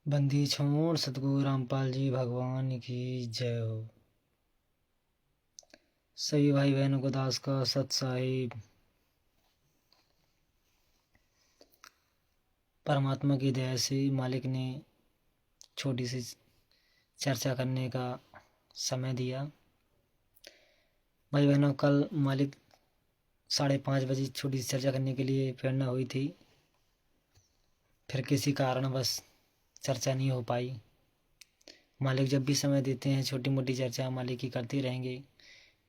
बंदी छोड़ सतगुरु रामपाल जी भगवान की जय हो। सभी भाई बहनों को दास का सत साहिब। परमात्मा की दया से मालिक ने छोटी सी चर्चा करने का समय दिया। भाई बहनों, कल मालिक 5:30 बजे छोटी सी चर्चा करने के लिए प्रेरणा हुई थी, फिर किसी कारणवश चर्चा नहीं हो पाई। मालिक जब भी समय देते हैं छोटी मोटी चर्चा मालिक की करते रहेंगे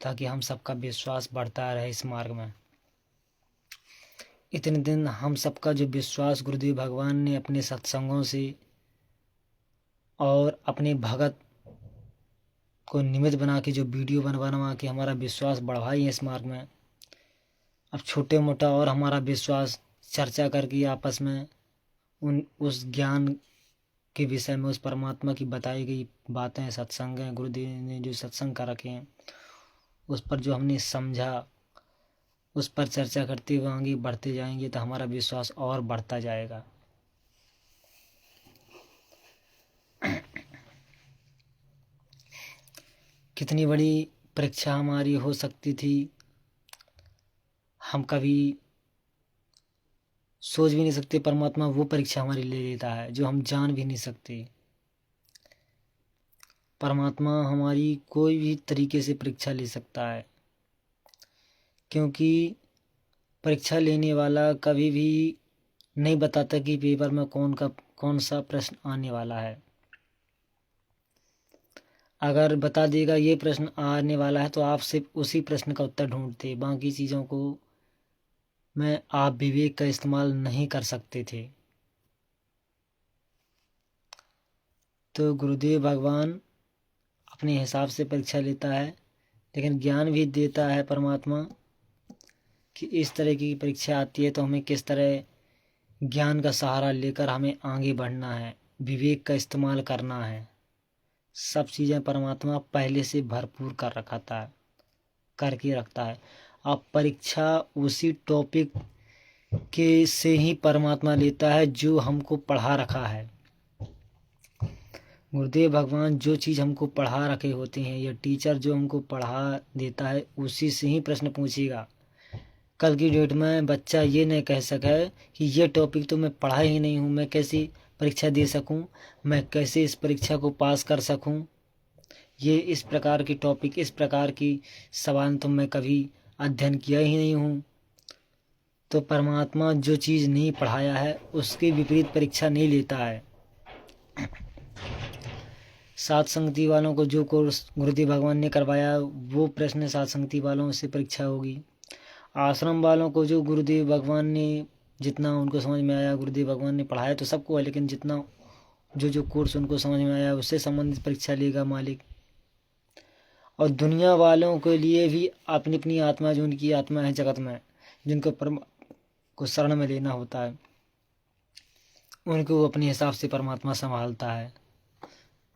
ताकि हम सबका विश्वास बढ़ता रहे इस मार्ग में। इतने दिन हम सबका जो विश्वास गुरुदेव भगवान ने अपने सत्संगों से और अपने भगत को निमित्त बना के जो वीडियो बनवा के हमारा विश्वास बढ़ाई है इस मार्ग में, अब छोटे मोटा और हमारा विश्वास चर्चा करके आपस में उस ज्ञान के विषय में, उस परमात्मा की बताई गई बातें, सत्संग हैं, गुरुदेव ने जो सत्संग कर रखे हैं उस पर जो हमने समझा, उस पर चर्चा करते हुए आगे बढ़ते जाएंगे तो हमारा विश्वास और बढ़ता जाएगा। कितनी बड़ी परीक्षा हमारी हो सकती थी, हम कभी सोच भी नहीं सकते। परमात्मा वो परीक्षा हमारी ले लेता है जो हम जान भी नहीं सकते। परमात्मा हमारी कोई भी तरीके से परीक्षा ले सकता है, क्योंकि परीक्षा लेने वाला कभी भी नहीं बताता कि पेपर में कौन सा प्रश्न आने वाला है। अगर बता देगा ये प्रश्न आने वाला है तो आप सिर्फ उसी प्रश्न का उत्तर ढूंढते, बाकी चीज़ों को में आप विवेक का इस्तेमाल नहीं कर सकते थे। तो गुरुदेव भगवान अपने हिसाब से परीक्षा लेता है, लेकिन ज्ञान भी देता है परमात्मा कि इस तरह की परीक्षा आती है तो हमें किस तरह ज्ञान का सहारा लेकर हमें आगे बढ़ना है, विवेक का इस्तेमाल करना है। सब चीज़ें परमात्मा पहले से भरपूर करके रखता है। अब परीक्षा उसी टॉपिक के से ही परमात्मा लेता है जो हमको पढ़ा रखा है। गुरुदेव भगवान जो चीज़ हमको पढ़ा रखे होते हैं या टीचर जो हमको पढ़ा देता है उसी से ही प्रश्न पूछेगा। कल की डेट में बच्चा ये नहीं कह सके कि ये टॉपिक तो मैं पढ़ा ही नहीं हूँ, मैं कैसी परीक्षा दे सकूँ, मैं कैसे इस परीक्षा को पास कर सकूँ, ये इस प्रकार की टॉपिक, इस प्रकार की सवाल तो मैं कभी अध्ययन किया ही नहीं हूँ। तो परमात्मा जो चीज़ नहीं पढ़ाया है उसके विपरीत परीक्षा नहीं लेता है। सात संगति वालों को जो कोर्स गुरुदेव भगवान ने करवाया वो प्रश्न सात संगति वालों से परीक्षा होगी। आश्रम वालों को जो गुरुदेव भगवान ने जितना उनको समझ में आया, गुरुदेव भगवान ने पढ़ाया तो सबको है, लेकिन जितना जो कोर्स उनको समझ में आया उससे संबंधित परीक्षा लेगा मालिक। और दुनिया वालों के लिए भी अपनी अपनी आत्मा, जो उनकी आत्मा है जगत में, जिनको परम को शरण में लेना होता है, उनको वो अपने हिसाब से परमात्मा संभालता है।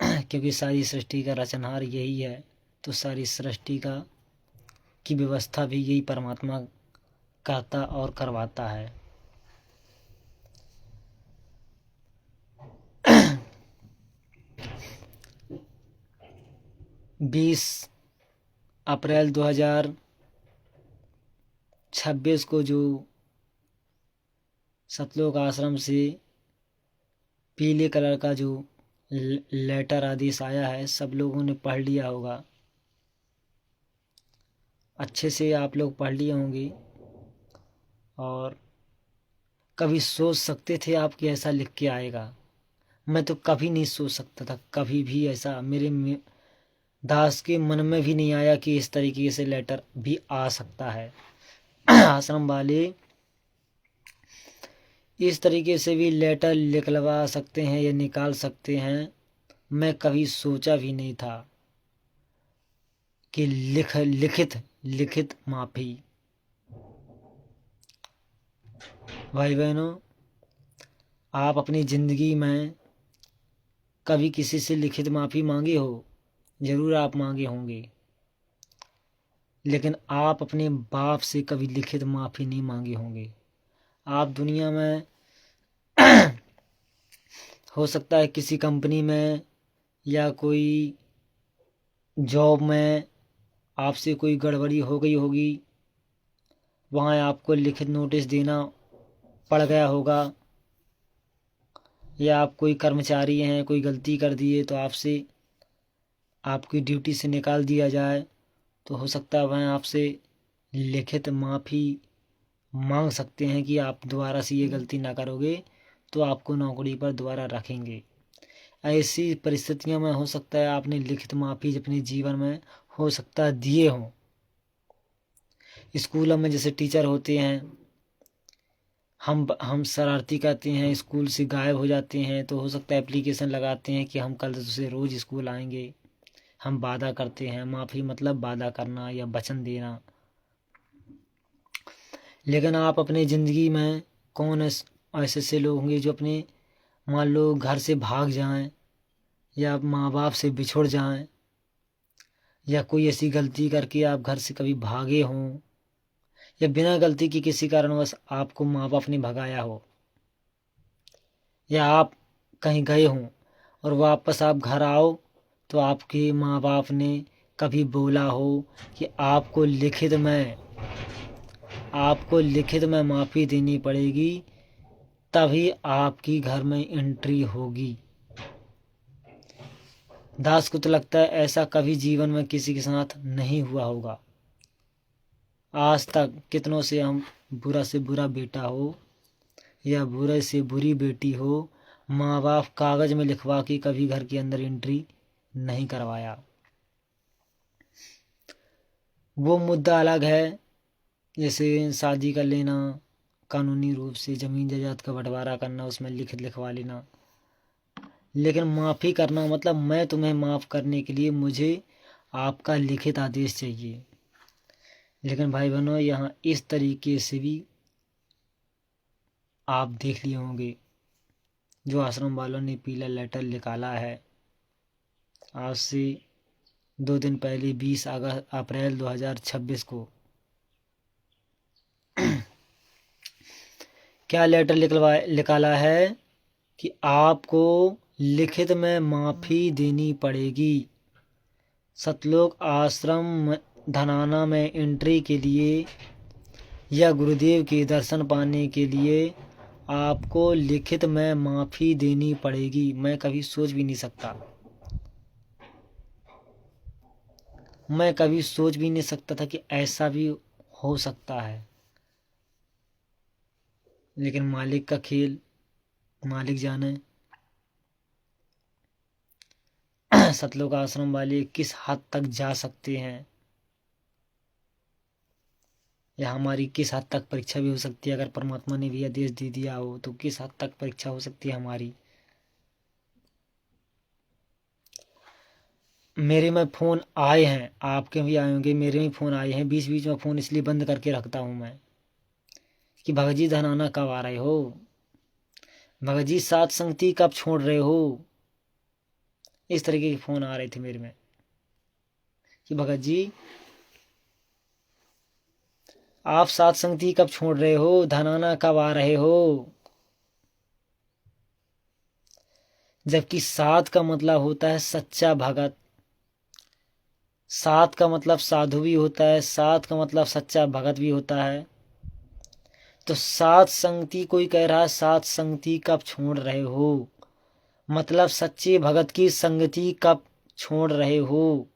क्योंकि सारी सृष्टि का रचनहार यही है, तो सारी सृष्टि की व्यवस्था भी यही परमात्मा करता और करवाता है। बीस अप्रैल 2026 को जो सतलोक आश्रम से पीले कलर का जो लेटर आदेश आया है, सब लोगों ने पढ़ लिया होगा, अच्छे से आप लोग पढ़ लिए होंगे। और कभी सोच सकते थे आप कि ऐसा लिख के आएगा? मैं तो कभी नहीं सोच सकता था, कभी भी ऐसा मेरे दास के मन में भी नहीं आया कि इस तरीके से लेटर भी आ सकता है। आश्रम वाले इस तरीके से भी लेटर निकलवा सकते हैं या निकाल सकते हैं, मैं कभी सोचा भी नहीं था कि लिखित माफी। भाई बहनों, आप अपनी जिंदगी में कभी किसी से लिखित माफी मांगे हो? जरूर आप मांगे होंगे, लेकिन आप अपने बाप से कभी लिखित माफी नहीं मांगे होंगे। आप दुनिया में हो सकता है किसी कंपनी में या कोई जॉब में आपसे कोई गड़बड़ी हो गई होगी, वहाँ आपको लिखित नोटिस देना पड़ गया होगा, या आप कोई कर्मचारी हैं, कोई गलती कर दिए तो आपसे आपकी ड्यूटी से निकाल दिया जाए, तो हो सकता है वह आपसे लिखित माफ़ी मांग सकते हैं कि आप दोबारा से ये गलती ना करोगे तो आपको नौकरी पर दोबारा रखेंगे। ऐसी परिस्थितियों में हो सकता है आपने लिखित माफ़ी अपने जीवन में हो सकता है दिए हों। स्कूलों में जैसे टीचर होते हैं, हम शरारती करते हैं, स्कूल से गायब हो जाते हैं, तो हो सकता है एप्लीकेशन लगाते हैं कि हम कल से रोज़ स्कूल आएंगे। हम वादा करते हैं, माफ़ी मतलब वादा करना या वचन देना। लेकिन आप अपनी ज़िंदगी में कौन ऐसे ऐसे लोग होंगे जो अपने मान लो घर से भाग जाएं, या माँ बाप से बिछुड़ जाएं, या कोई ऐसी गलती करके आप घर से कभी भागे हों, या बिना गलती की किसी कारणवश आपको माँ बाप ने भगाया हो, या आप कहीं गए हों और वापस आप घर आओ तो आपके माँ बाप ने कभी बोला हो कि आपको लिखित में माफ़ी देनी पड़ेगी, तभी आपकी घर में एंट्री होगी। दास को तो लगता है ऐसा कभी जीवन में किसी के साथ नहीं हुआ होगा। आज तक कितनों से हम बुरा से बुरा बेटा हो या बुरे से बुरी बेटी हो, माँ बाप कागज में लिखवा के कभी घर के अंदर एंट्री नहीं करवाया। वो मुद्दा अलग है, जैसे शादी कर लेना, कानूनी रूप से ज़मीन जायदाद का बंटवारा करना, उसमें लिखित लिखवा लेना। लेकिन माफ़ी करना मतलब मैं तुम्हें माफ़ करने के लिए मुझे आपका लिखित आदेश चाहिए। लेकिन भाई बहनों, यहाँ इस तरीके से भी आप देख लिए होंगे, जो आश्रम वालों ने पीला लेटर निकाला है आज से 2 दिन पहले 20 अप्रैल 2026 को। क्या लेटर निकाला है कि आपको लिखित में माफ़ी देनी पड़ेगी। सतलोक आश्रम धनाना में एंट्री के लिए या गुरुदेव के दर्शन पाने के लिए आपको लिखित में माफ़ी देनी पड़ेगी। मैं कभी सोच भी नहीं सकता था कि ऐसा भी हो सकता है। लेकिन मालिक का खेल मालिक जाने। सतलोक आश्रम वाले किस हद तक जा सकते हैं, या हमारी किस हद तक परीक्षा भी हो सकती है। अगर परमात्मा ने भी आदेश दे दिया हो तो किस हद तक परीक्षा हो सकती है हमारी। मेरे में फ़ोन आए हैं, आपके भी आए होंगे, मेरे भी फ़ोन आए हैं। बीच बीच में फ़ोन इसलिए बंद करके रखता हूँ मैं कि भगत जी धनाना कब आ रहे हो, भगत जी सात संगति कब छोड़ रहे हो। इस तरीके के फ़ोन आ रहे थे मेरे में कि भगत जी आप सात संगति कब छोड़ रहे हो, धनाना कब आ रहे हो। जबकि सात का मतलब होता है सच्चा भगत, सात का मतलब साधु भी होता है, सात का मतलब सच्चा भगत भी होता है। तो सात संगति, कोई कह रहा है सात संगति कब छोड़ रहे हो, मतलब सच्चे भगत की संगति कब छोड़ रहे हो।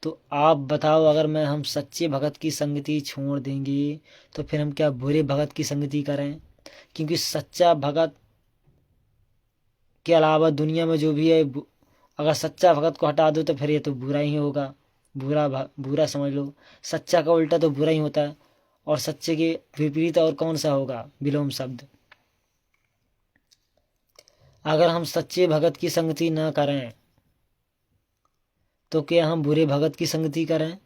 तो आप बताओ, अगर हम सच्चे भगत की संगति छोड़ देंगे तो फिर हम क्या बुरे भगत की संगति करें। क्योंकि सच्चा भगत के अलावा दुनिया में जो भी है, अगर सच्चा भगत को हटा दो तो फिर ये तो बुरा ही होगा। बुरा समझ लो, सच्चा का उल्टा तो बुरा ही होता है, और सच्चे के विपरीत और कौन सा होगा, विलोम शब्द। अगर हम सच्चे भगत की संगति ना करें तो क्या हम बुरे भगत की संगति करें।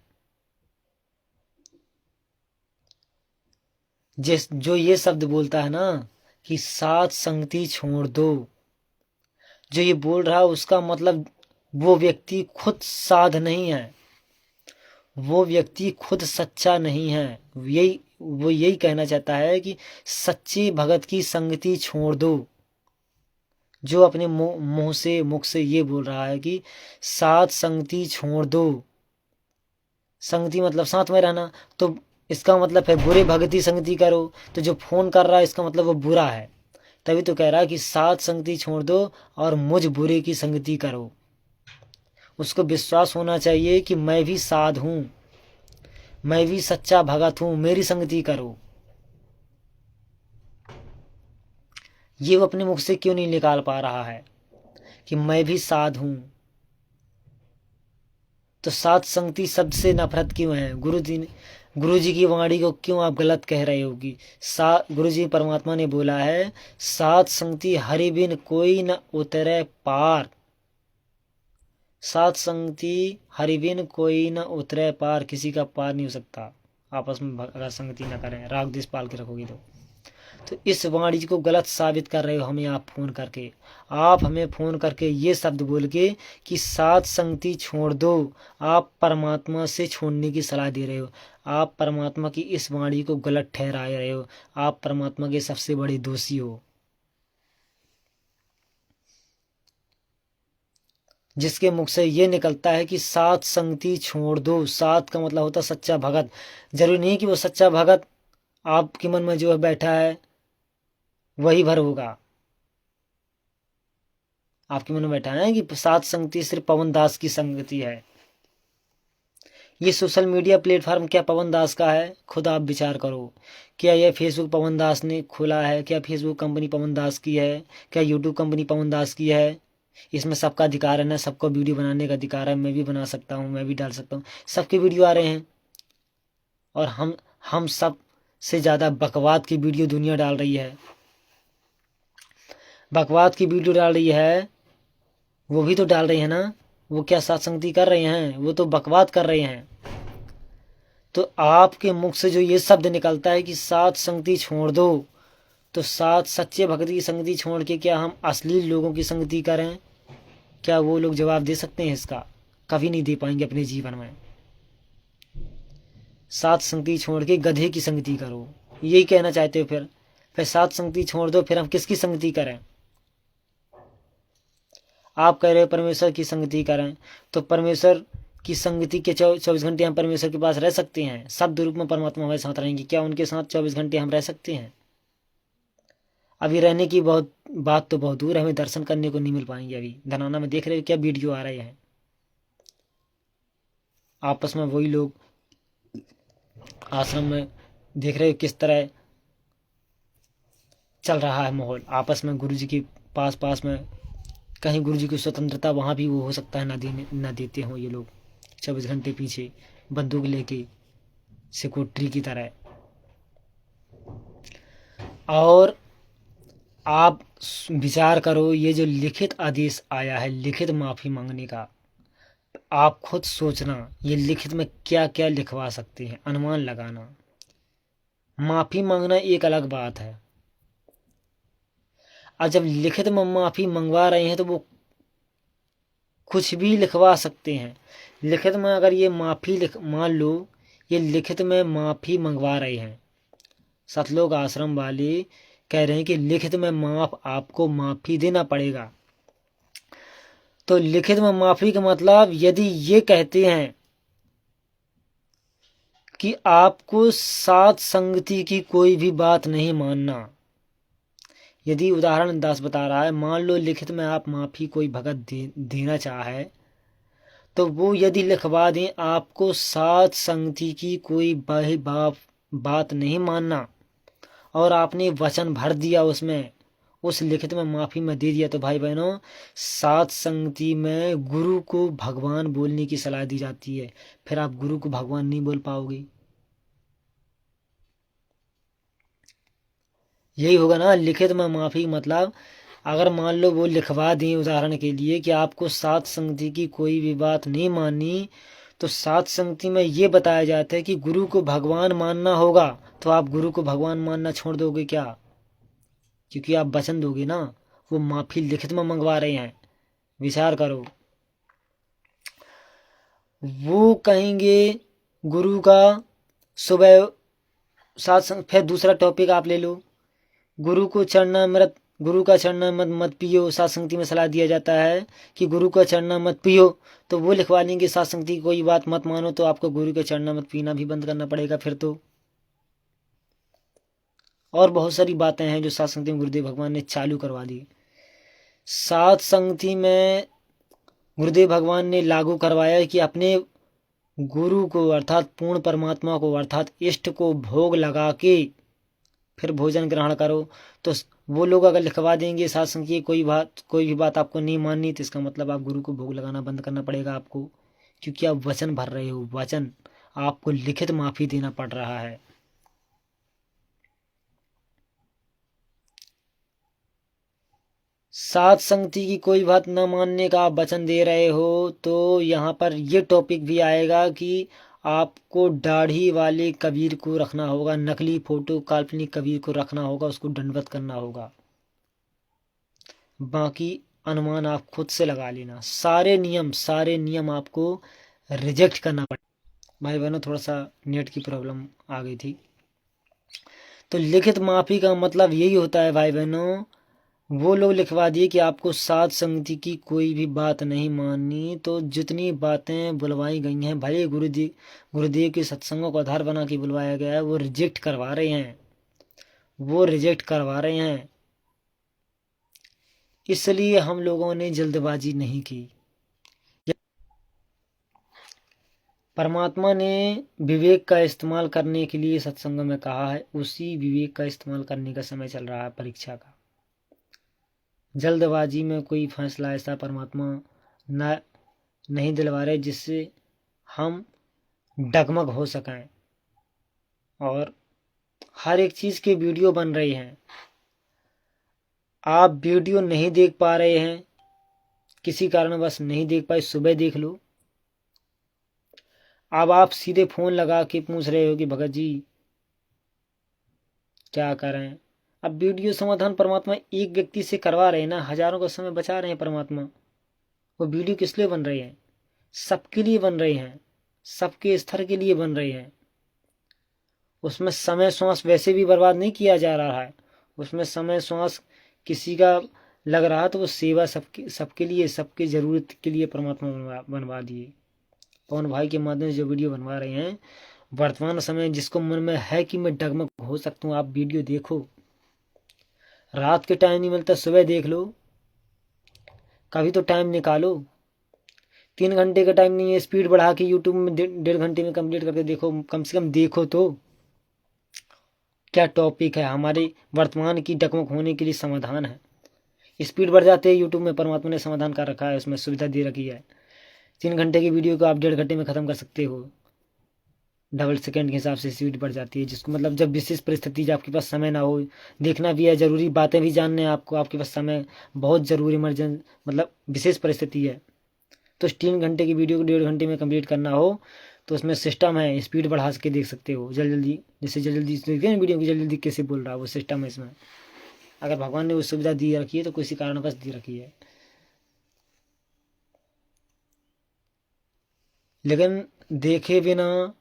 जो ये शब्द बोलता है ना कि सात संगति छोड़ दो, जो ये बोल रहा है उसका मतलब वो व्यक्ति खुद साध नहीं है, वो व्यक्ति खुद सच्चा नहीं है। वो यही कहना चाहता है कि सच्चे भगत की संगति छोड़ दो। जो अपने मुख से ये बोल रहा है कि साथ संगति छोड़ दो। संगति मतलब साथ में रहना, तो इसका मतलब है बुरे भगति संगति करो। तो जो फोन कर रहा है इसका मतलब वो बुरा है, तभी तो कह रहा है कि साथ संगति छोड़ दो और मुझ बुरे की संगति करो। उसको विश्वास होना चाहिए कि मैं भी साध हूं, मैं भी सच्चा भगत हूं, मेरी संगति करो। ये वो अपने मुख से क्यों नहीं निकाल पा रहा है कि मैं भी साध हूं? तो साध संगति शब्द से नफरत क्यों है? गुरु जी की वाणी को क्यों आप गलत कह रहे हो? कि गुरु जी परमात्मा ने बोला है, साध संगति हरि बिन कोई न उतरे पार। साध संगति हरि बिन कोई न उतरे पार, किसी का पार नहीं हो सकता आपस में अगर संगति न करें, राग द्वेष पाल के रखोगे तो इस वाणी को गलत साबित कर रहे हो हमें आप फोन करके। आप हमें फोन करके ये शब्द बोल के कि साथ संगति छोड़ दो, आप परमात्मा से छोड़ने की सलाह दे रहे हो। आप परमात्मा की इस वाणी को गलत ठहरा रहे हो। आप परमात्मा के सबसे बड़े दोषी हो। जिसके मुख से ये निकलता है कि साथ संगति छोड़ दो, साथ का मतलब होता सच्चा भगत। जरूरी नहीं कि वो सच्चा भगत आपके मन में जो है बैठा है वही भर होगा। आपके मन में बैठा है कि साथ संगति सिर्फ पवन दास की संगति है। ये सोशल मीडिया प्लेटफॉर्म क्या पवन दास का है? खुद आप विचार करो। क्या यह फेसबुक पवन दास ने खोला है? क्या फेसबुक कंपनी पवन दास की है? क्या यूट्यूब कंपनी पवन दास की है? इसमें सबका अधिकार है ना, सबको वीडियो बनाने का अधिकार है। मैं भी बना सकता हूँ, मैं भी डाल सकता हूँ। सबके वीडियो आ रहे हैं और हम सब से ज़्यादा बकवाद की वीडियो दुनिया डाल रही है। बकवाद की वीडियो डाल रही है, वो भी तो डाल रही है ना। वो क्या साथ संगति कर रहे हैं? वो तो बकवाद कर रहे हैं। तो आपके मुख से जो ये शब्द निकलता है कि साथ संगति छोड़ दो, तो साथ सच्चे भक्त की संगति छोड़ के क्या हम अश्लील लोगों की संगति करें? क्या वो लोग जवाब दे सकते हैं इसका? कभी नहीं दे पाएंगे अपने जीवन में। साथ संगति छोड़ के गधे की संगति करो, यही कहना चाहते हो? फिर साथ संगति छोड़ दो, फिर हम किसकी संगति करें? आप कह रहे हो परमेश्वर की संगति करें, तो परमेश्वर की संगति के 24 घंटे हम परमेश्वर के पास रह सकते हैं? शब्द रूप में परमात्मा हमारे साथ रहेंगे, क्या उनके साथ 24 घंटे हम रह सकते हैं? अभी रहने की बात तो बहुत दूर है, हमें दर्शन करने को नहीं मिल पाएंगे। अभी धनाना में देख रहे हो क्या वीडियो आ रहे हैं? आपस में वही लोग आश्रम में देख रहे हो किस तरह चल रहा है माहौल। आपस में गुरु जी के पास में कहीं गुरु जी की स्वतंत्रता, वहाँ भी वो हो सकता है ना देते हों ये लोग। 24 घंटे पीछे बंदूक लेके सिक्योरिटी की तरह। और आप विचार करो, ये जो लिखित आदेश आया है लिखित माफ़ी मांगने का, आप खुद सोचना ये लिखित में क्या क्या लिखवा सकते हैं, अनुमान लगाना। माफ़ी मांगना एक अलग बात है, और जब लिखित में माफ़ी मंगवा रहे हैं तो वो कुछ भी लिखवा सकते हैं। लिखित में अगर ये माफ़ी मान लो ये लिखित में माफ़ी मंगवा रहे हैं, सतलोक आश्रम वाले कह रहे हैं कि लिखित में आपको माफ़ी देना पड़ेगा। तो लिखित में माफ़ी का मतलब यदि ये कहते हैं कि आपको साथ संगति की कोई भी बात नहीं मानना, यदि उदाहरण दास बता रहा है, मान लो लिखित में आप माफ़ी कोई भगत देना चाहे, तो वो यदि लिखवा दें आपको साथ संगति की कोई बात नहीं मानना, और आपने वचन भर दिया उसमें, उस लिखित में माफ़ी में दे दिया, तो भाई बहनों साथ संगति में गुरु को भगवान बोलने की सलाह दी जाती है। फिर आप गुरु को भगवान नहीं बोल पाओगे। यही होगा ना लिखित में माफ़ी मतलब। अगर मान लो वो लिखवा दें उदाहरण के लिए कि आपको साथ संगति की कोई भी बात नहीं माननी, तो साथ संगति में ये बताया जाता है कि गुरु को भगवान मानना होगा, तो आप गुरु को भगवान मानना छोड़ दोगे क्या? क्योंकि आप वचन दोगे ना। वो माफ़ी लिखित में मंगवा रहे हैं, विचार करो। वो कहेंगे गुरु का सुबह साथ फिर दूसरा टॉपिक आप ले लो, गुरु को चरणामृत गुरु का चढ़ना मत मत पियो, सात संगति में सलाह दिया जाता है कि गुरु का चढ़ना मत पियो, तो वो लिखवा लेंगे सात संगति की कोई बात मत मानो, तो आपको गुरु का चढ़ना मत पीना भी बंद करना पड़ेगा फिर तो। और बहुत सारी बातें हैं जो सात संगति में गुरुदेव भगवान ने चालू करवा दी। सात संगति में गुरुदेव भगवान ने लागू करवाया कि अपने गुरु को अर्थात पूर्ण परमात्मा को अर्थात इष्ट को भोग लगा के फिर भोजन ग्रहण करो। तो वो लोग अगर लिखवा देंगे सात संगति की कोई भी बात आपको नहीं माननी, तो इसका मतलब आप गुरु को भोग लगाना बंद करना पड़ेगा आपको, क्योंकि आप वचन भर रहे हो, वचन आपको लिखित माफी देना पड़ रहा है। सात संगति की कोई बात न मानने का आप वचन दे रहे हो, तो यहाँ पर ये टॉपिक भी आएगा कि आपको दाढ़ी वाले कबीर को रखना होगा, नकली फोटो काल्पनिक कबीर को रखना होगा, उसको दंडवत करना होगा। बाकी अनुमान आप खुद से लगा लेना। सारे नियम आपको रिजेक्ट करना पड़ेगा। भाई बहनों, थोड़ा सा नेट की प्रॉब्लम आ गई थी। तो लिखित माफी का मतलब यही होता है भाई बहनों, वो लोग लिखवा दिए कि आपको सात संगति की कोई भी बात नहीं माननी, तो जितनी बातें बुलवाई गई हैं, भले गुरुदेव के सत्संगों को आधार बना के बुलवाया गया है, वो रिजेक्ट करवा रहे हैं। इसलिए हम लोगों ने जल्दबाजी नहीं की। परमात्मा ने विवेक का इस्तेमाल करने के लिए सत्संगों में कहा है, उसी विवेक का इस्तेमाल करने का समय चल रहा है परीक्षा का। जल्दबाजी में कोई फैसला ऐसा परमात्मा नहीं दिलवा रहे जिससे हम डगमग हो सकें। और हर एक चीज़ के वीडियो बन रहे हैं, आप वीडियो नहीं देख पा रहे हैं, किसी कारणवश नहीं देख पाए, सुबह देख लो। अब आप सीधे फ़ोन लगा के पूछ रहे हो कि भगत जी क्या करें। अब वीडियो समाधान परमात्मा एक व्यक्ति से करवा रहे हैं ना, हजारों का समय बचा रहे हैं परमात्मा। वो वीडियो किस लिए बन रहे हैं? सबके लिए बन रहे हैं, सबके स्तर के लिए बन रहे हैं। उसमें समय श्वास वैसे भी बर्बाद नहीं किया जा रहा है, उसमें समय श्वास किसी का लग रहा तो वो सेवा सबके लिए, सबके ज़रूरत के लिए परमात्मा बनवा दिए। पवन भाई के माध्यम से जो वीडियो बनवा रहे हैं, वर्तमान समय जिसको मन में है कि मैं डगमग हो सकता हूँ, आप वीडियो देखो। रात के टाइम नहीं मिलता, सुबह देख लो, कभी तो टाइम निकालो। 3 घंटे का टाइम नहीं है, स्पीड बढ़ा के यूट्यूब में 1.5 घंटे में कंप्लीट करके देखो, कम से कम देखो तो क्या टॉपिक है। हमारे वर्तमान की डगमग होने के लिए समाधान है। स्पीड बढ़ जाते हैं, यूट्यूब में परमात्मा ने समाधान कर रखा है, उसमें सुविधा दे रखी है। 3 घंटे की वीडियो को आप 1.5 घंटे में ख़त्म कर सकते हो। डबल सेकंड के हिसाब से स्पीड बढ़ जाती है, जिसको मतलब जब विशेष परिस्थिति, जब आपके पास समय ना हो, देखना भी है, ज़रूरी बातें भी जानने हैं आपको, आपके पास समय बहुत ज़रूरी इमरजेंसी मतलब विशेष परिस्थिति है, तो 3 घंटे की वीडियो को 1.5 घंटे में कंप्लीट करना हो तो उसमें सिस्टम है, स्पीड बढ़ा के देख सकते हो जल्दी, जैसे जल्दी देखते हैं वीडियो की जल्दी कैसे बोल रहा है, वो सिस्टम है इसमें। अगर भगवान ने वो सुविधा दी रखी है तो किसी कारणवश दी रखी है। लेकिन देखे बिना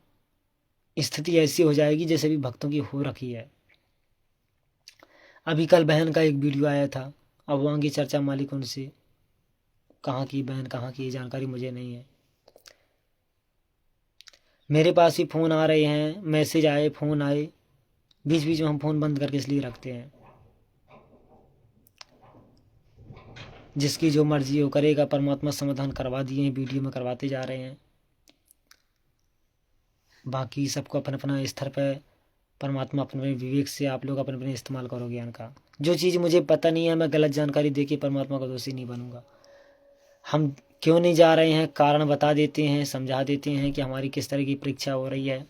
स्थिति ऐसी हो जाएगी जैसे भी भक्तों की हो रखी है। अभी कल बहन का एक वीडियो आया था, अब वहाँ की चर्चा मालिक उनसे, कहाँ की बहन कहाँ की, जानकारी मुझे नहीं है। मेरे पास ही फ़ोन आ रहे हैं, मैसेज आए, फ़ोन आए, बीच बीच में हम फ़ोन बंद करके इसलिए रखते हैं। जिसकी जो मर्जी हो करेगा, परमात्मा समाधान करवा दिए हैं, वीडियो में करवाते जा रहे हैं। बाकी सबको अपना अपना स्तर पर परमात्मा अपने विवेक से, आप लोग अपने अपने इस्तेमाल करो ज्ञान का। जो चीज़ मुझे पता नहीं है, मैं गलत जानकारी दे के परमात्मा का दोषी नहीं बनूंगा। हम क्यों नहीं जा रहे हैं, कारण बता देते हैं, समझा देते हैं कि हमारी किस तरह की परीक्षा हो रही है।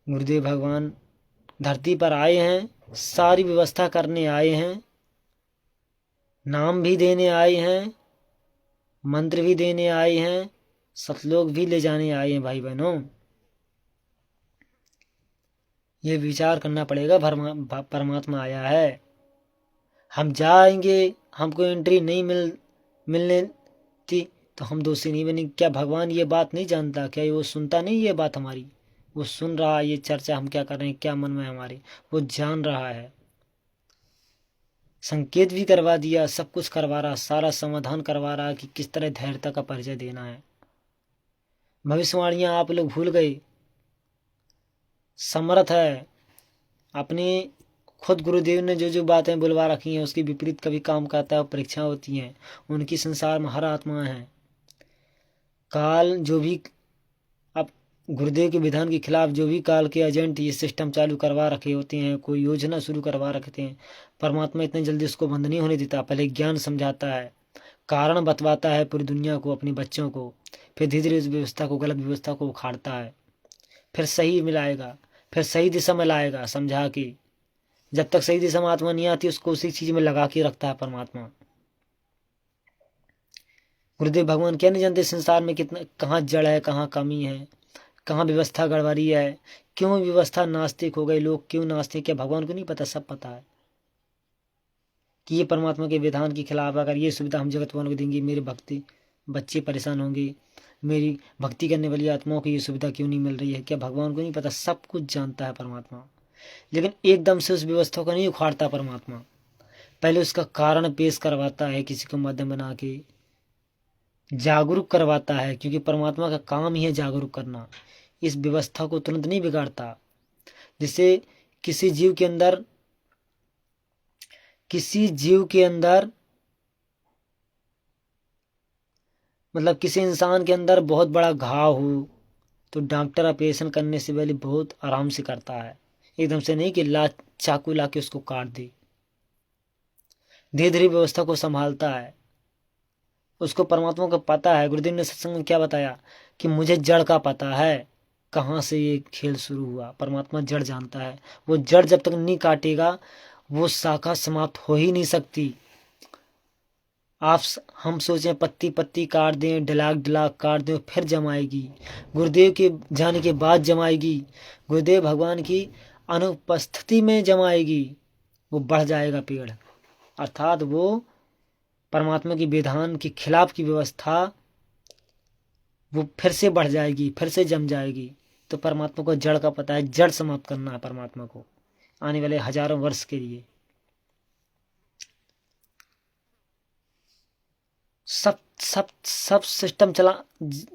गुरुदेव भगवान धरती पर आए हैं, सारी व्यवस्था करने आए हैं, नाम भी देने आए हैं, मंत्र भी देने आए हैं, सतलोक भी ले जाने आए हैं। भाई बहनों, ये विचार करना पड़ेगा, परमात्मा आया है, हम जाएंगे, हमको एंट्री नहीं मिलने थी तो हम दोषी नहीं बनेंगे। क्या भगवान ये बात नहीं जानता? क्या वो सुनता नहीं ये बात हमारी? वो सुन रहा है ये चर्चा हम क्या कर रहे हैं, क्या मन में हमारे, वो जान रहा है। संकेत भी करवा दिया, सब कुछ करवा रहा, सारा समाधान करवा रहा कि किस तरह धैर्यता का परिचय देना है। भविष्यवाणियां आप लोग भूल गए। समर्थ है, अपने खुद गुरुदेव ने जो जो बातें बुलवा रखी हैं उसके विपरीत कभी काम करता है, परीक्षा होती हैं। उनकी संसार में हर आत्मा है। काल जो भी अब गुरुदेव के विधान के खिलाफ जो भी काल के एजेंट ये सिस्टम चालू करवा रखे होते हैं, कोई योजना शुरू करवा रखते हैं, परमात्मा इतने जल्दी उसको बंद नहीं होने देता। पहले ज्ञान समझाता है, कारण बतवाता है पूरी दुनिया को, अपने बच्चों को, फिर धीरे धीरे उस व्यवस्था को, गलत व्यवस्था को उखाड़ता है, फिर सही मिलाएगा, फिर सही दिशा में लाएगा समझा के। जब तक सही दिशा में आत्मा नहीं आती उसको उसी चीज में लगा के रखता है परमात्मा। गुरुदेव भगवान क्या नहीं जानते संसार में कितना, कहाँ जड़ है, कहाँ कमी है, कहाँ व्यवस्था गड़बड़ी है, क्यों व्यवस्था नास्तिक हो गई, लोग क्यों नास्तिक, क्या भगवान को नहीं पता? सब पता है कि ये परमात्मा के विधान के खिलाफ अगर ये सुविधा हम जगत वालों को देंगे, मेरे भक्ति बच्चे परेशान होंगे, मेरी भक्ति करने वाली आत्माओं को ये सुविधा क्यों नहीं मिल रही है? क्या भगवान को नहीं पता? सब कुछ जानता है परमात्मा, लेकिन एकदम से उस व्यवस्था को नहीं उखाड़ता परमात्मा। पहले उसका कारण पेश करवाता है, किसी को माध्यम बना के जागरूक करवाता है, क्योंकि परमात्मा का काम ही है जागरूक करना। इस व्यवस्था को तुरंत नहीं बिगाड़ता। जिससे किसी जीव के अंदर मतलब किसी इंसान के अंदर बहुत बड़ा घाव हो तो डॉक्टर ऑपरेशन करने से पहले बहुत आराम से करता है, एकदम से नहीं कि चाकू ला के उसको काट दे। धीरे धीरे व्यवस्था को संभालता है। उसको परमात्मा को पता है। गुरुदेव ने सत्संग में क्या बताया कि मुझे जड़ का पता है, कहाँ से ये खेल शुरू हुआ। परमात्मा जड़ जानता है। वो जड़ जब तक नहीं काटेगा वो शाखा समाप्त हो ही नहीं सकती। हम सोचें पत्ती पत्ती काट दें, डलाक डलाक काट दें, फिर जमाएगी। गुरुदेव के जाने के बाद जमाएगी। गुरुदेव भगवान की अनुपस्थिति में जमाएगी, वो बढ़ जाएगा पेड़। अर्थात वो परमात्मा की विधान के खिलाफ की व्यवस्था वो फिर से बढ़ जाएगी, फिर से जम जाएगी। तो परमात्मा को जड़ का पता है, जड़ समाप्त करना है परमात्मा को आने वाले हजारों वर्ष के लिए। सब सिस्टम चला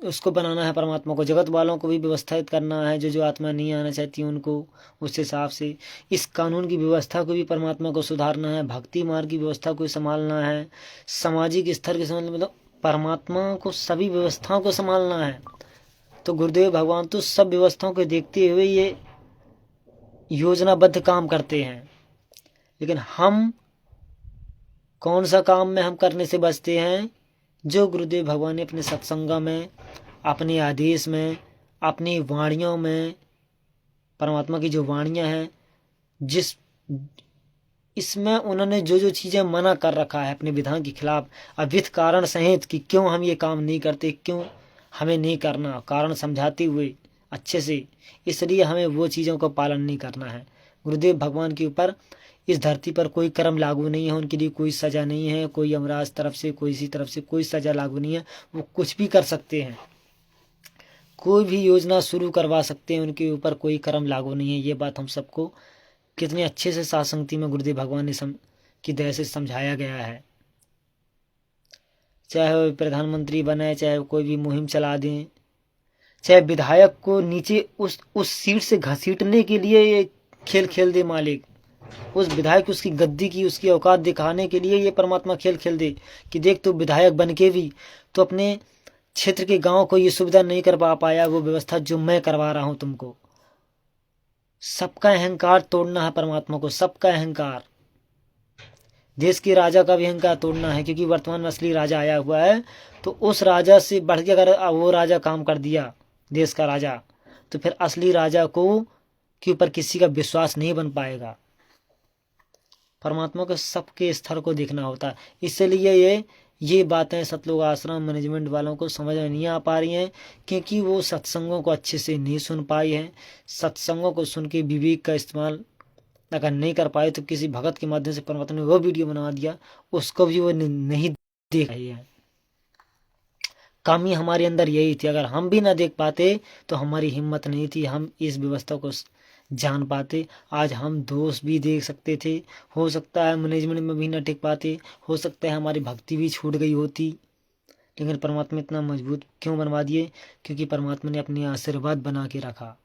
उसको बनाना है परमात्मा को। जगत वालों को भी व्यवस्थित करना है, जो जो आत्मा नहीं आना चाहती उनको उस हिसाब से। इस कानून की व्यवस्था को भी परमात्मा को सुधारना है, भक्ति मार्ग की व्यवस्था को संभालना है, सामाजिक स्तर के संबंध मतलब परमात्मा को सभी व्यवस्थाओं को संभालना है। तो गुरुदेव भगवान तो सब व्यवस्थाओं को देखते हुए ये योजनाबद्ध काम करते हैं। लेकिन हम कौन सा काम में हम करने से बचते हैं? जो गुरुदेव भगवान ने अपने सत्संग में, अपने आदेश में, अपनी वाणियों में, परमात्मा की जो वाणियां हैं, जिस इसमें उन्होंने जो जो चीजें मना कर रखा है अपने विधान के खिलाफ, अविध कारण सहित कि क्यों हम ये काम नहीं करते, क्यों हमें नहीं करना, कारण समझाते हुए अच्छे से, इसलिए हमें वो चीज़ों का पालन नहीं करना है। गुरुदेव भगवान के ऊपर इस धरती पर कोई कर्म लागू नहीं है, उनके लिए कोई सजा नहीं है, कोई यमराज तरफ से, कोई इसी तरफ से कोई सजा लागू नहीं है। वो कुछ भी कर सकते हैं, कोई भी योजना शुरू करवा सकते हैं, उनके ऊपर कोई कर्म लागू नहीं है। ये बात हम सबको कितने अच्छे से सासंगति में गुरुदेव भगवान ने की दया से समझाया गया है। चाहे वो प्रधानमंत्री बने, चाहे कोई भी मुहिम चला दें, चाहे विधायक को नीचे उस सीट से घसीटने के लिए ये खेल खेल दे मालिक, उस विधायक उसकी गद्दी की उसकी औकात दिखाने के लिए ये परमात्मा खेल खेल दे कि देख तू विधायक बन के भी तो अपने क्षेत्र के गांव को ये सुविधा नहीं कर पाया, वो व्यवस्था जो मैं करवा रहा हूं तुमको। सबका अहंकार तोड़ना है परमात्मा को, सबका अहंकार। देश के राजा का भी अहंकार तोड़ना है, क्योंकि वर्तमान में असली राजा आया हुआ है। तो उस राजा से बढ़ के अगर वो राजा काम कर दिया, देश का राजा, तो फिर असली राजा को के ऊपर किसी का विश्वास नहीं बन पाएगा। परमात्मा को सबके स्तर को देखना होता है। इसलिए ये बातें सतलोक आश्रम मैनेजमेंट वालों को समझ में नहीं आ पा रही हैं, क्योंकि वो सत्संगों को अच्छे से नहीं सुन पाई हैं। सत्संगों को सुन के विवेक का इस्तेमाल अगर नहीं कर पाए तो किसी भगत के माध्यम से परमात्मा ने वो वीडियो बना दिया, उसको भी वो नहीं देख रही है। कमी हमारे अंदर यही थी। अगर हम भी ना देख पाते तो हमारी हिम्मत नहीं थी हम इस व्यवस्था को जान पाते, आज हम दोष भी देख सकते थे। हो सकता है मैनेजमेंट में भी न टिक पाते, हो सकता है हमारी भक्ति भी छूट गई होती। लेकिन परमात्मा इतना मजबूत क्यों बनवा दिए? क्योंकि परमात्मा ने अपने आशीर्वाद बना के रखा,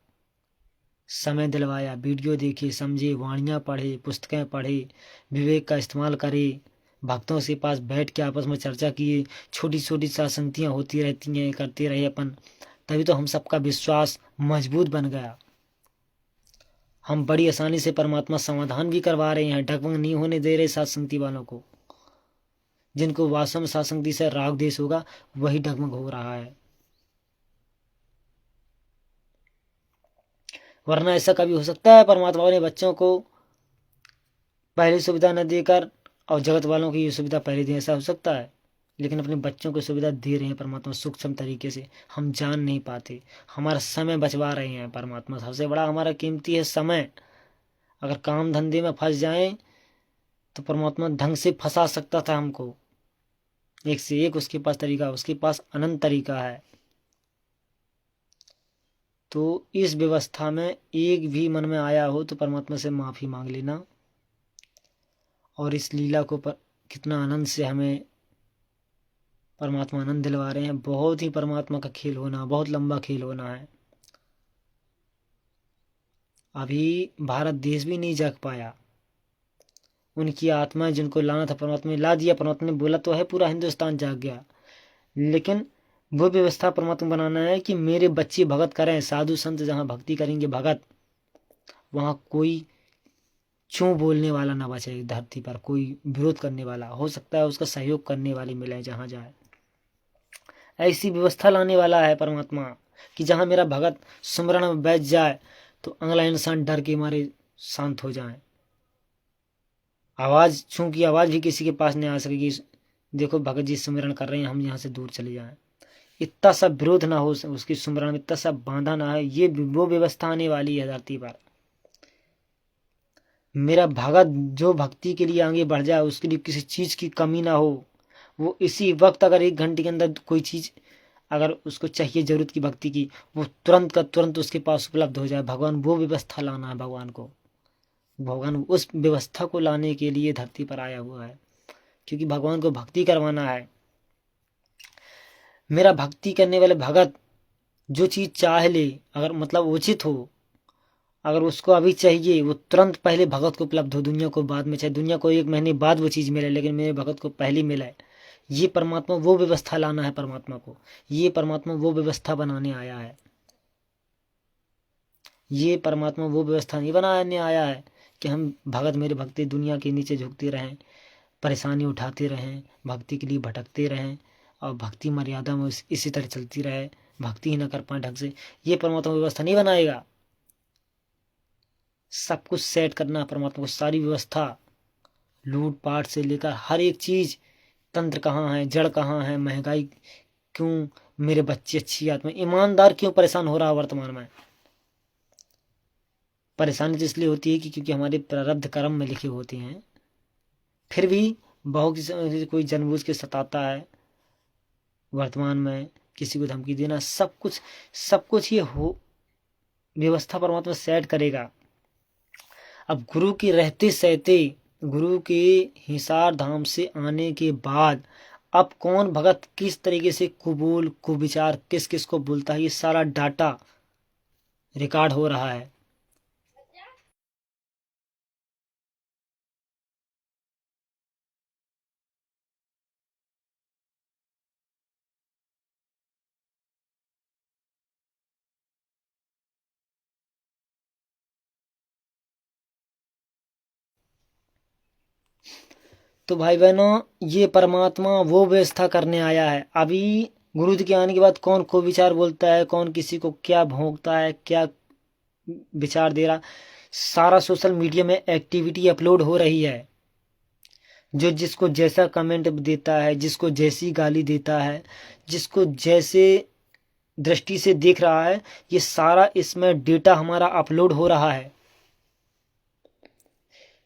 समय दिलवाया, वीडियो देखे, समझे, वाणियाँ पढ़े, पुस्तकें पढ़े, विवेक का इस्तेमाल करे, भक्तों से पास बैठ के आपस में चर्चा किए, छोटी छोटी सत्संगतियाँ होती रहती हैं, करते रहे अपन, तभी तो हम सबका विश्वास मजबूत बन गया। हम बड़ी आसानी से परमात्मा समाधान भी करवा रहे हैं, डगमग नहीं होने दे रहे सत्संगति वालों को। जिनको वास्तव में सत्संगति से राग देश होगा वही डगमग हो रहा है, वरना ऐसा कभी हो सकता है परमात्मा ने बच्चों को पहले सुविधा न देकर और जगत वालों की ये सुविधा पहले दें? ऐसा हो सकता है? लेकिन अपने बच्चों को सुविधा दे रहे हैं परमात्मा सूक्ष्म तरीके से, हम जान नहीं पाते। हमारा समय बचवा रहे हैं परमात्मा, सबसे बड़ा हमारा कीमती है समय। अगर काम धंधे में फंस जाएं तो परमात्मा ढंग से फंसा सकता था हमको, एक से एक उसके पास तरीका, उसके पास अनंत तरीका है। तो इस व्यवस्था में एक भी मन में आया हो तो परमात्मा से माफ़ी मांग लेना, और इस लीला को कितना आनंद से हमें परमात्मा आनंद दिलवा रहे हैं। बहुत ही परमात्मा का खेल होना, बहुत लंबा खेल होना है। अभी भारत देश भी नहीं जाग पाया, उनकी आत्मा जिनको लाना था परमात्मा ने ला दिया। परमात्मा ने बोला तो है पूरा हिंदुस्तान जाग गया, लेकिन वो व्यवस्था परमात्मा बनाना है कि मेरे बच्चे भगत करें, साधु संत जहाँ भक्ति करेंगे भगत, वहाँ कोई चूं बोलने वाला ना बचे धरती पर, कोई विरोध करने वाला। हो सकता है उसका सहयोग करने वाले मिले जहाँ जाए, ऐसी व्यवस्था लाने वाला है परमात्मा कि जहाँ मेरा भगत सुमरण में बैठ जाए तो अगला इंसान डर के मारे शांत हो जाए। आवाज, चूंकि आवाज भी किसी के पास नहीं आ सकेगी, देखो भगत जी सुमिरन कर रहे हैं, हम यहाँ से दूर चले जाएं, इतना सा विरोध ना हो उसकी सुमिरन में, इतना सा बांधा ना है। ये वो व्यवस्था आने वाली है धरती पर। मेरा भगत जो भक्ति के लिए आगे बढ़ जाए, उसके लिए किसी चीज की कमी ना हो। वो इसी वक्त अगर 1 घंटे के अंदर कोई चीज अगर उसको चाहिए जरूरत की भक्ति की, वो तुरंत का तुरंत उसके पास उपलब्ध हो जाए। भगवान वो व्यवस्था लाना है, भगवान को, भगवान उस व्यवस्था को लाने के लिए धरती पर आया हुआ है, क्योंकि भगवान को भक्ति करवाना है। मेरा भक्ति करने वाले भगत जो चीज चाह ले, अगर मतलब उचित हो, अगर उसको अभी चाहिए वो तुरंत पहले भगत को उपलब्ध हो, दुनिया को बाद में, चाहे दुनिया को 1 महीने बाद वो चीज मिले, लेकिन मेरे भगत को पहले मिला है। ये परमात्मा वो व्यवस्था लाना है परमात्मा को, ये परमात्मा वो व्यवस्था बनाने आया है। ये परमात्मा वो व्यवस्था नहीं बनाने आया है कि हम भगत मेरे भक्ति दुनिया के नीचे झुकते रहें, परेशानी उठाते रहें, भक्ति के लिए भटकते रहें और भक्ति मर्यादा में इसी तरह चलती रहे, भक्ति ही ना कर पाए ढंग से। ये परमात्मा व्यवस्था नहीं बनाएगा। सब कुछ सेट करना परमात्मा को, सारी व्यवस्था, लूट पाट से लेकर हर एक चीज, तंत्र कहाँ है, जड़ कहाँ है, महंगाई क्यों, मेरे बच्चे अच्छी आत्मा, ईमानदार क्यों परेशान हो रहा है वर्तमान में? परेशानी तो इसलिए होती है कि क्योंकि हमारे प्रारब्ध कर्म में लिखे होते हैं, फिर भी बहुत कोई जानबूझ के सताता है वर्तमान में, किसी को धमकी देना, सब कुछ ये हो व्यवस्था परमात्मा सेट करेगा। अब गुरु के रहते सहते, गुरु के हिसार धाम से आने के बाद अब कौन भगत किस तरीके से कुबोल कुविचार किस किस को बोलता है, ये सारा डाटा रिकॉर्ड हो रहा है। तो भाई बहनों, ये परमात्मा वो व्यवस्था करने आया है। अभी गुरु जी के आने के बाद कौन को विचार बोलता है, कौन किसी को क्या भोंकता है, क्या विचार दे रहा, सारा सोशल मीडिया में एक्टिविटी अपलोड हो रही है। जो जिसको जैसा कमेंट देता है, जिसको जैसी गाली देता है, जिसको जैसे दृष्टि से देख रहा है, ये सारा इसमें डेटा हमारा अपलोड हो रहा है।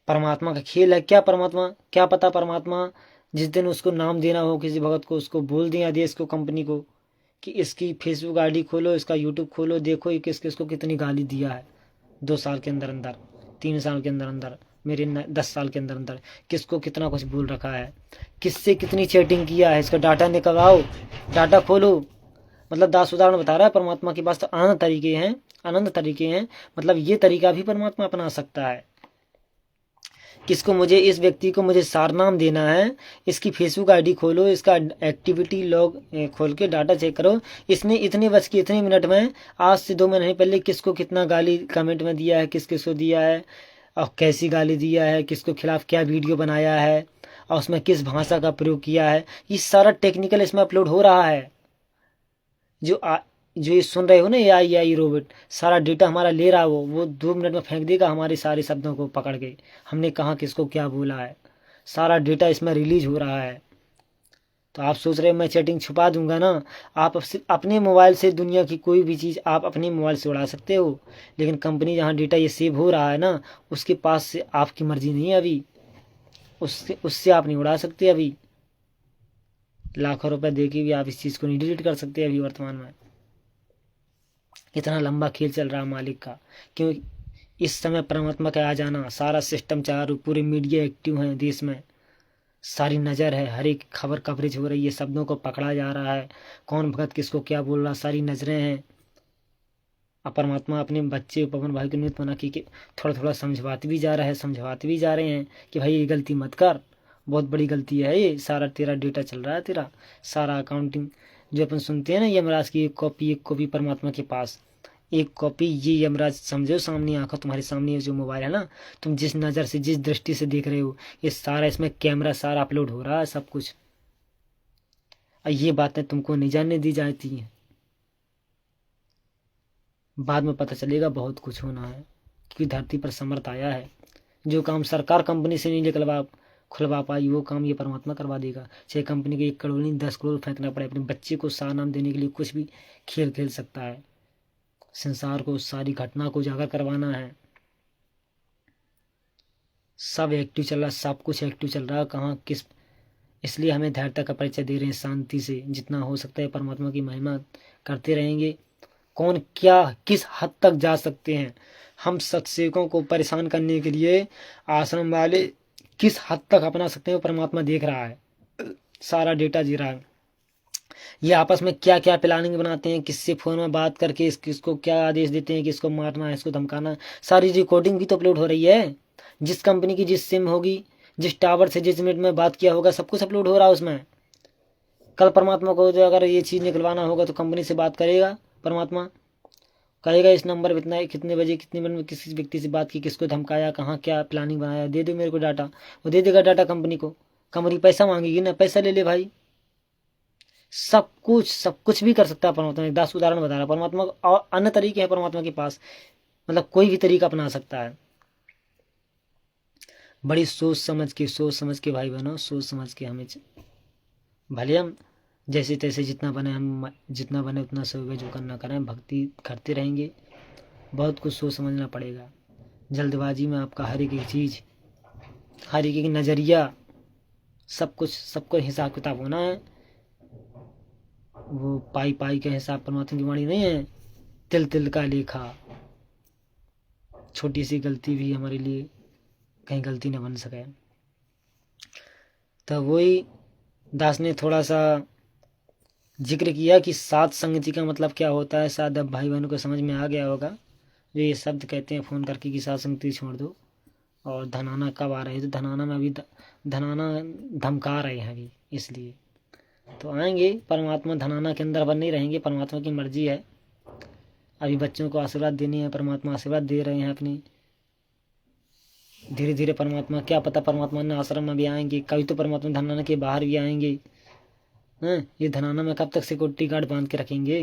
परमात्मा का खेल है क्या? परमात्मा क्या पता, परमात्मा जिस दिन उसको नाम देना हो किसी भगत को, उसको बोल दें आदेश को, कंपनी को, कि इसकी फेसबुक आईडी खोलो, इसका यूट्यूब खोलो, देखो ये किस किस को कितनी गाली दिया है। 2 साल के अंदर अंदर, 3 साल के अंदर अंदर, मेरे 10 साल के अंदर अंदर किसको कितना कुछ बोल रखा है, किससे कितनी चैटिंग किया है, इसका डाटा निकलवाओ, डाटा खोलो। मतलब 10 उदाहरण बता रहा है। परमात्मा के पास तो अनंत तरीके हैं। मतलब ये तरीका भी परमात्मा अपना सकता है। किसको, मुझे इस व्यक्ति को मुझे सारनाम देना है, इसकी फेसबुक आईडी खोलो, इसका एक्टिविटी लॉग खोल के डाटा चेक करो, इसने इतने बज के इतने मिनट में आज से 2 महीने पहले किसको कितना गाली कमेंट में दिया है, किस किसको दिया है और कैसी गाली दिया है, किसको खिलाफ क्या वीडियो बनाया है और उसमें किस भाषा का प्रयोग किया है, ये सारा टेक्निकल इसमें अपलोड हो रहा है। जो ये सुन रहे हो ना, AI रोबोट सारा डेटा हमारा ले रहा है, वो 2 मिनट में फेंक देगा हमारे सारे शब्दों को पकड़ के, हमने कहाँ किसको क्या बोला है, सारा डेटा इसमें रिलीज हो रहा है। तो आप सोच रहे हो मैं चैटिंग छुपा दूंगा ना, आप अपने मोबाइल से दुनिया की कोई भी चीज़ आप अपने मोबाइल से उड़ा सकते हो, लेकिन कंपनी जहाँ डेटा ये सेव हो रहा है ना, उसके पास से आपकी मर्जी नहीं है अभी, उससे आप नहीं उड़ा सकते अभी। लाखों रुपए दे के भी आप इस चीज़ को नहीं डिलीट कर सकते अभी वर्तमान में। इतना लंबा खेल चल रहा है मालिक का, क्योंकि इस समय परमात्मा का आ जाना, सारा सिस्टम चालू, पूरे मीडिया एक्टिव हैं देश में, सारी नज़र है, हर एक खबर कवरेज हो रही है, शब्दों को पकड़ा जा रहा है, कौन भगत किसको क्या बोल रहा, सारी नज़रें हैं। अब परमात्मा अपने बच्चे पवन भाई को नियत बना कि थोड़ा थोड़ा समझवाते भी जा रहा है, समझवाते भी जा रहे हैं कि भाई ये गलती मत कर, बहुत बड़ी गलती है ये, सारा तेरा डेटा चल रहा है, तेरा सारा अकाउंटिंग जो अपन सुनते हैं ना, यमराज की एक कॉपी परमात्मा के पास, एक कॉपी ये यमराज समझो सामने, आंखों तुम्हारे सामने जो मोबाइल है ना, तुम जिस नज़र से जिस दृष्टि से देख रहे हो, ये सारा इसमें कैमरा सारा अपलोड हो रहा है सब कुछ। और ये बातें तुमको नहीं जानने दी जाती हैं, बाद में पता चलेगा बहुत कुछ होना है, क्योंकि धरती पर समर्थ आया है। जो काम सरकार कंपनी से नहीं निकलवा खुलवा पाई, वो काम ये परमात्मा करवा देगा। चाहे कंपनी के 1 करोड़ नहीं 10 करोड़ फेंकना पड़े, अपने बच्चे को सारनाम देने के लिए कुछ भी खेल खेल सकता है। संसार को सारी घटना को उजागर करवाना है। सब एक्टिव चल रहा है, सब कुछ एक्टिव चल रहा है, कहाँ किस, इसलिए हमें धैर्यता का परिचय दे रहे हैं, शांति से जितना हो सकता है परमात्मा की महिमा करते रहेंगे। कौन क्या किस हद तक जा सकते हैं, हम सत्सेवकों को परेशान करने के लिए आश्रम वाले किस हद तक अपना सकते हैं, परमात्मा देख रहा है, सारा डेटा जी रहा है। ये आपस में क्या क्या प्लानिंग बनाते हैं, किससे फोन में बात करके किसको क्या आदेश देते हैं, किसको मारना है, इसको धमकाना, सारी रिकॉर्डिंग भी तो अपलोड हो रही है। जिस कंपनी की जिस सिम होगी, जिस टावर से जिस मिनट में बात किया होगा, सब कुछ अपलोड हो रहा है उसमें। कल परमात्मा को जो अगर ये चीज़ निकलवाना होगा तो कंपनी से बात करेगा, परमात्मा कहेगा इस नंबर पर इतना, कितने बजे कितने मिनट में किसी व्यक्ति से बात की, किसको धमकाया, कहाँ क्या प्लानिंग बनाया, दे दो मेरे को डाटा। वो दे देगा डाटा कंपनी को, कंपनी पैसा मांगेगी ना, पैसा ले ले भाई। सब कुछ भी कर सकता है परमात्मा। एक 10 उदाहरण बता रहा है परमात्मा, और अन्य तरीके हैं परमात्मा के पास, मतलब कोई भी तरीका अपना सकता है। बड़ी सोच समझ के भाई बहनों, सोच समझ के हमें, भले हम जैसे तैसे जितना बने, हम जितना बने उतना सेवा जो करना करें, भक्ति करते रहेंगे। बहुत कुछ सोच समझना पड़ेगा। जल्दबाजी में आपका हर एक चीज़, हर एक नज़रिया, सब कुछ सबको हिसाब किताब होना है। वो पाई पाई के हिसाब परमात्मा की वाणी नहीं है, तिल तिल का लेखा। छोटी सी गलती भी हमारे लिए कहीं गलती न बन सके। तो वही दास ने थोड़ा सा जिक्र किया कि सात संगति का मतलब क्या होता है। शायद अब भाई बहनों को समझ में आ गया होगा, जो ये शब्द कहते हैं फ़ोन करके कि सात संगति छोड़ दो। और धनाना कब आ रहे हैं, तो धनाना में अभी धनाना धमका रहे हैं अभी, इसलिए तो आएंगे। परमात्मा धनाना के अंदर बन नहीं रहेंगे, परमात्मा की मर्जी है। अभी बच्चों को आशीर्वाद देने हैं, परमात्मा आशीर्वाद दे रहे हैं अपनी। धीरे धीरे परमात्मा, क्या पता परमात्मा ने आश्रम में भी आएंगे, कभी तो परमात्मा धनाना के बाहर भी आएंगे। ये धनाना में कब तक सिक्योरिटी गार्ड बांध के रखेंगे,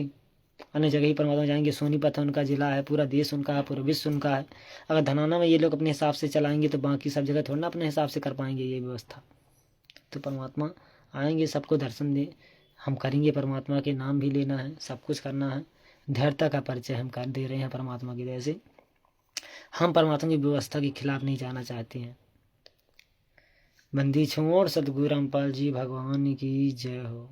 अन्य जगह ही परमात्मा जाएंगे। सोनीपत उनका जिला है, पूरा देश उनका है, पूरा विश्व उनका है। अगर धनाना में ये लोग अपने हिसाब से चलाएंगे तो बाकी सब जगह थोड़ा ना अपने हिसाब से कर पाएंगे ये व्यवस्था। तो परमात्मा आएंगे, सबको दर्शन दे, हम करेंगे, परमात्मा के नाम भी लेना है, सब कुछ करना है। धैर्यता का परिचय हम कर दे रहे हैं परमात्मा की दया से। हम परमात्मा की व्यवस्था के खिलाफ नहीं जाना चाहते हैं। बंदी छोड़ सतगुरु रामपाल जी भगवान की जय हो।